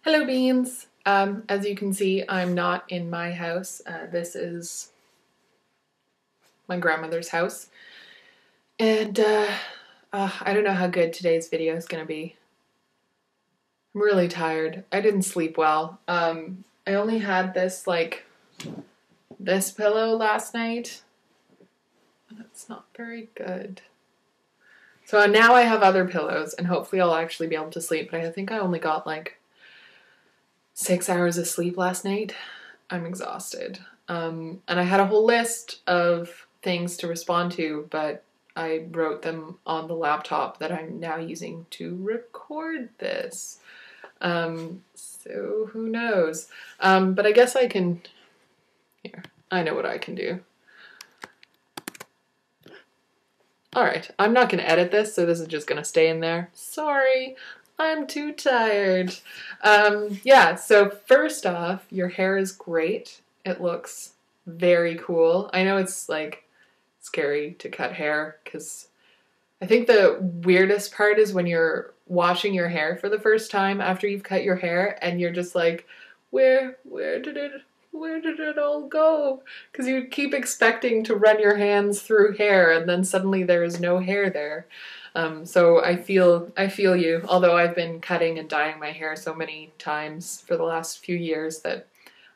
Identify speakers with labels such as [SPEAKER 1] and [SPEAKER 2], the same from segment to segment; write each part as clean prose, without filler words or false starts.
[SPEAKER 1] Hello beans! As you can see, I'm not in my house. This is my grandmother's house. And I don't know how good today's video is gonna be. I'm really tired. I didn't sleep well. I only had this pillow last night. And it's not very good. So now I have other pillows and hopefully I'll actually be able to sleep, but I think I only got 6 hours of sleep last night. I'm exhausted. And I had a whole list of things to respond to, but I wrote them on the laptop that I'm now using to record this. So who knows? But I guess I can, here, I know what I can do. All right, I'm not gonna edit this, so this is just gonna stay in there. Sorry, I'm too tired. Yeah, so first off, your hair is great. It looks very cool. I know it's scary to cut hair because I think the weirdest part is when you're washing your hair for the first time after you've cut your hair and you're just like, where did it all go? Because you keep expecting to run your hands through hair and then suddenly there is no hair there. So I feel you, although I've been cutting and dyeing my hair so many times for the last few years that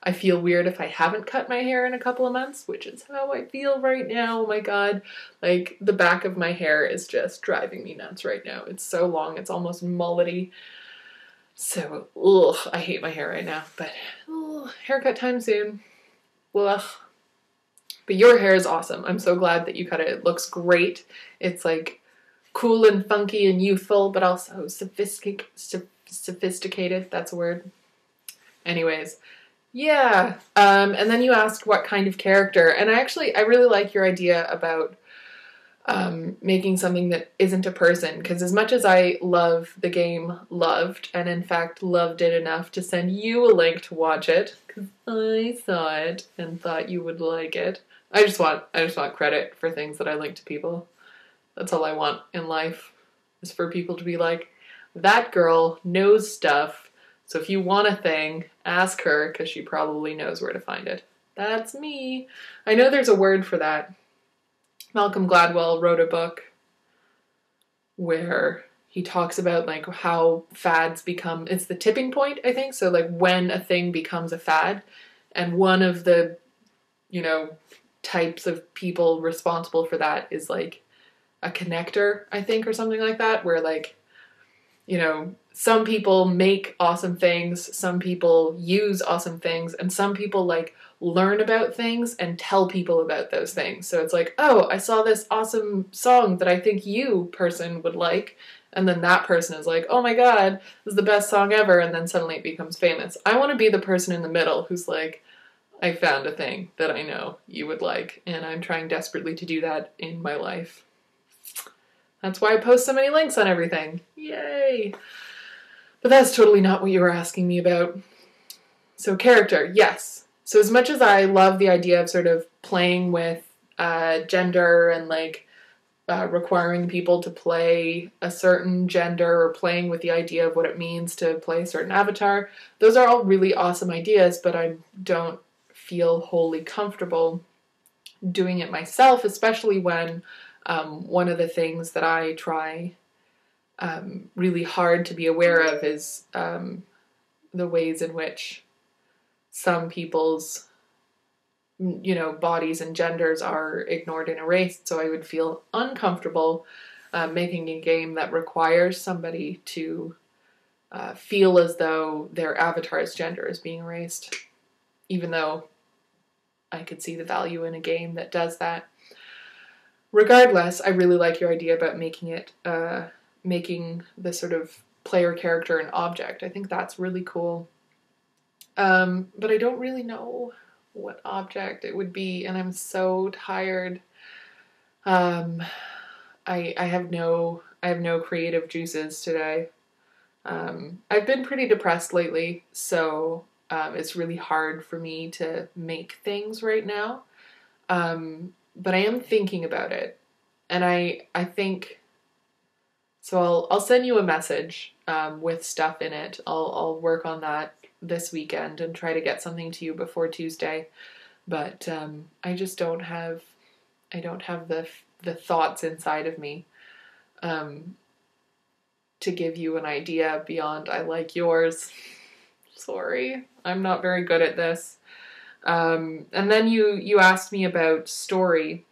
[SPEAKER 1] I feel weird if I haven't cut my hair in a couple of months, which is how I feel right now. Oh my god. The back of my hair is just driving me nuts right now. It's so long, it's almost mullety. So, ugh, I hate my hair right now, but haircut time soon. Ugh. But your hair is awesome. I'm so glad that you cut it. It looks great. It's cool and funky and youthful, but also sophisticated. That's a word. Anyways, yeah. And then you asked what kind of character, and I really like your idea about making something that isn't a person, because as much as I love the game Loved, and in fact loved it enough to send you a link to watch it, because I saw it and thought you would like it. I just want credit for things that I link to people. That's all I want in life, is for people to be like, that girl knows stuff, so if you want a thing, ask her, because she probably knows where to find it. That's me. I know there's a word for that. Malcolm Gladwell wrote a book where he talks about how fads become, it's the tipping point, I think. So when a thing becomes a fad, and one of the, types of people responsible for that is a connector, I think, or something like that, where some people make awesome things, some people use awesome things, and some people learn about things and tell people about those things. So it's oh, I saw this awesome song that I think you, person, would like, and then that person is oh my god, this is the best song ever, and then suddenly it becomes famous. I want to be the person in the middle who's I found a thing that I know you would like, and I'm trying desperately to do that in my life. That's why I post so many links on everything. Yay! But that's totally not what you were asking me about. So character, yes. So as much as I love the idea of sort of playing with gender and requiring people to play a certain gender, or playing with the idea of what it means to play a certain avatar, those are all really awesome ideas, but I don't feel wholly comfortable doing it myself, especially when one of the things that I try really hard to be aware of is the ways in which some people's bodies and genders are ignored and erased. So I would feel uncomfortable making a game that requires somebody to feel as though their avatar's gender is being erased, even though I could see the value in a game that does that. Regardless, I really like your idea about making the sort of player character an object. I think that's really cool. But I don't really know what object it would be, and I'm so tired. I have no creative juices today. I've been pretty depressed lately, so it's really hard for me to make things right now. But I am thinking about it, and I think, so I'll send you a message with stuff in it. I'll work on that this weekend and try to get something to you before Tuesday. But I just don't have the thoughts inside of me to give you an idea beyond I like yours. Sorry, I'm not very good at this. And then you asked me about story.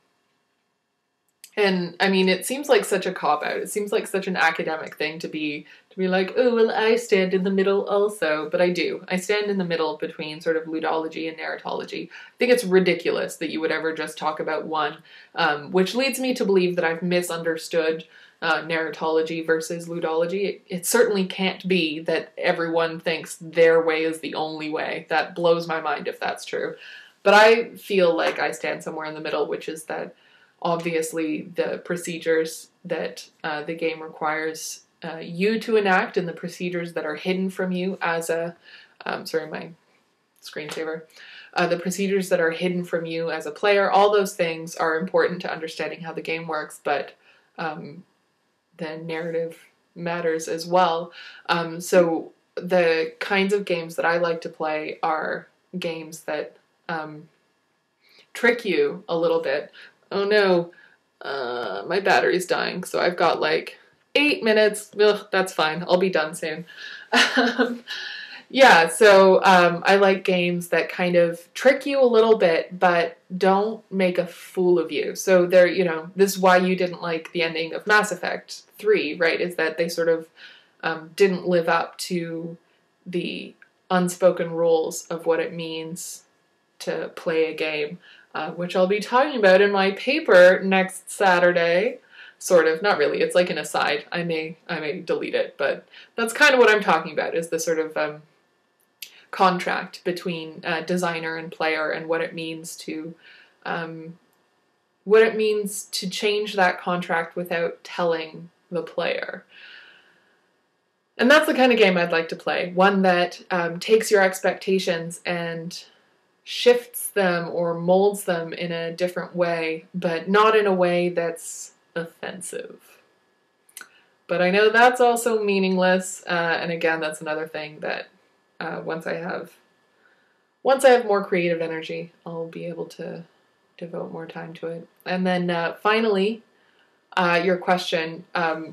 [SPEAKER 1] And I mean, it seems like such a cop-out. It seems like such an academic thing to be like, oh, well, I stand in the middle also. But I do. I stand in the middle between sort of ludology and narratology. I think it's ridiculous that you would ever just talk about one, which leads me to believe that I've misunderstood narratology versus ludology. It certainly can't be that everyone thinks their way is the only way. That blows my mind if that's true. But I feel like I stand somewhere in the middle, which is that obviously the procedures that the game requires you to enact and the procedures that are hidden from you as a, sorry, my screensaver, the procedures that are hidden from you as a player, all those things are important to understanding how the game works, but the narrative matters as well. So the kinds of games that I like to play are games that trick you a little bit. Oh no, my battery's dying, so I've got like 8 minutes. Ugh, that's fine. I'll be done soon. Yeah, so I like games that kind of trick you a little bit, but don't make a fool of you. So there, this is why you didn't like the ending of Mass Effect 3, right? Is that they sort of didn't live up to the unspoken rules of what it means to play a game. Which I'll be talking about in my paper next Saturday. Sort of, not really, it's like an aside. I may delete it, but that's kind of what I'm talking about, is the sort of contract between designer and player and what it means to change that contract without telling the player. And that's the kind of game I'd like to play. One that takes your expectations and shifts them or molds them in a different way, but not in a way that's offensive. But I know that's also meaningless, and again, that's another thing that once I have more creative energy, I'll be able to devote more time to it. And then finally, your question,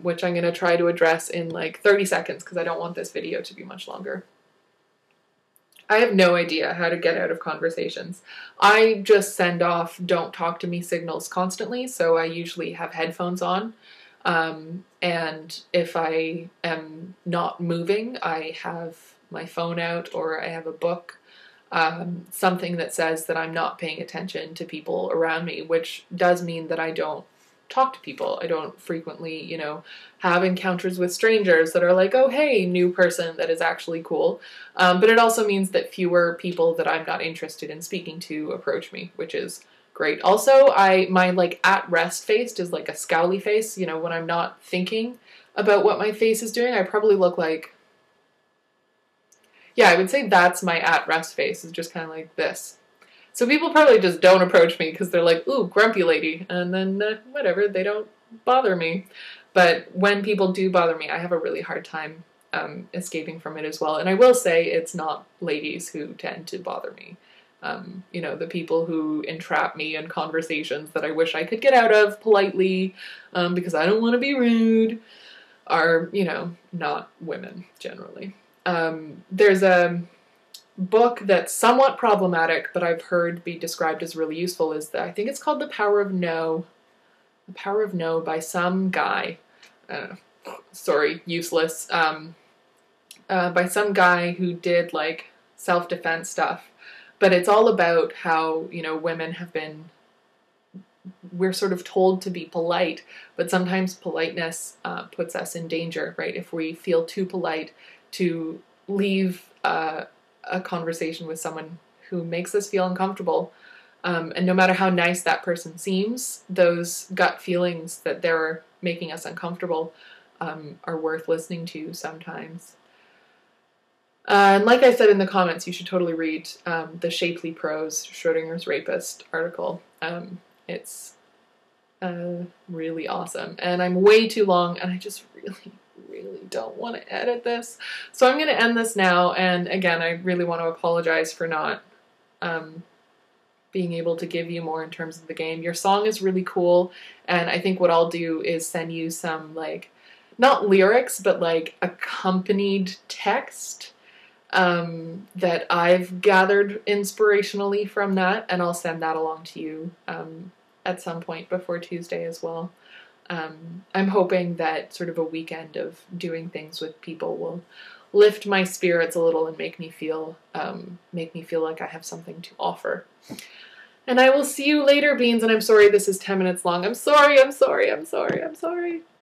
[SPEAKER 1] which I'm going to try to address in like 30 seconds because I don't want this video to be much longer. I have no idea how to get out of conversations. I just send off don't talk to me signals constantly, so I usually have headphones on. And if I am not moving, I have my phone out or I have a book, something that says that I'm not paying attention to people around me, which does mean that I don't talk to people. I don't frequently, have encounters with strangers that are like, oh, hey, new person that is actually cool. But it also means that fewer people that I'm not interested in speaking to approach me, which is great. Also, my like at rest face is like a scowly face. When I'm not thinking about what my face is doing, I probably look like, yeah, I would say that's my at rest face, is just kind of like this. So people probably just don't approach me because they're like, ooh, grumpy lady, and then whatever, they don't bother me. But when people do bother me, I have a really hard time escaping from it as well. And I will say it's not ladies who tend to bother me. The people who entrap me in conversations that I wish I could get out of politely because I don't want to be rude are, not women generally. There's a book that's somewhat problematic, but I've heard be described as really useful, is I think it's called The Power of No. The Power of No by some guy. Sorry, useless. By some guy who did like self-defense stuff. But it's all about how, women we're sort of told to be polite, but sometimes politeness puts us in danger, right? If we feel too polite to leave a conversation with someone who makes us feel uncomfortable, and no matter how nice that person seems, those gut feelings that they're making us uncomfortable are worth listening to sometimes. And like I said in the comments, you should totally read the Shapely Prose, Schrodinger's Rapist article. It's really awesome. And I'm way too long, and I just really don't want to edit this. So I'm going to end this now. And again, I really want to apologize for not being able to give you more in terms of the game. Your song is really cool. And I think what I'll do is send you some, like, not lyrics, but like accompanied text that I've gathered inspirationally from that. And I'll send that along to you at some point before Tuesday as well. I'm hoping that sort of a weekend of doing things with people will lift my spirits a little and make me feel like I have something to offer. And I will see you later, Beans, and I'm sorry this is 10 minutes long. I'm sorry.